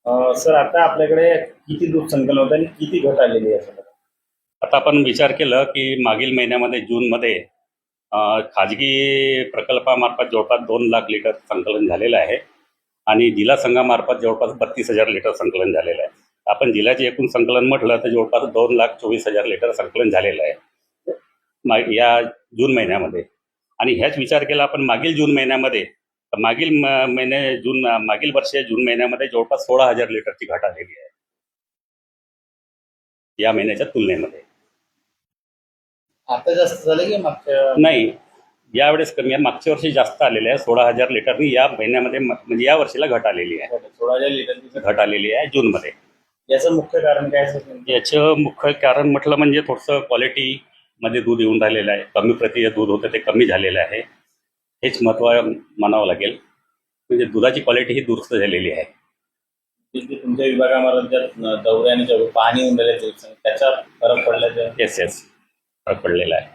Sir आता आपल्याकडे किती दूध संकलन होतं आणि किती घट आलेली आहे सर? आता आपण विचार केलं की मागील महिन्यामध्ये जूनमध्ये खाजगी प्रकल्पामार्फत जवळपास 2 लाख लिटर संकलन झालेलं आहे आणि जिल्हा संघामार्फत जवळपास 32,000 लिटर संकलन झालेलं आहे. आपण जिल्ह्याचे एकूण संकलन म्हटलं तर जवळपास 2,24,000 लिटर संकलन झालेलं आहे या जून महिन्यामध्ये. आणि ह्याच विचार केला आपण मागील जून महिन्यामध्ये, तर मागील वर्षी जून महिन्यामध्ये जवळपास 16,000 लिटरची घट आलेली आहे या महिन्याच्या तुलनेमध्ये. आता जास्त झालं की मागच्या? नाही, यावेळेस कमी आहे. मागच्या वर्षी जास्त आलेले आहे. 16,000 लिटरनी या महिन्यामध्ये म्हणजे या वर्षीला घट आलेली आहे. 16,000 लिटर घट आलेली आहे जूनमध्ये. याचं मुख्य कारण काय सर? याचं मुख्य कारण म्हटलं म्हणजे थोडंसं क्वालिटीमध्ये दूध येऊन राहिलेलं आहे. कमी प्रतीय दूध होतं ते कमी झालेलं आहे. हेच महत्त्व मानावं लागेल. म्हणजे दुधाची क्वालिटी ही दुरुस्त झालेली आहे. तुमच्या विभागामध्ये दौऱ्याने पाहणी होऊन राहिले त्याचा फरक पडला? येस फरक पडलेला आहे.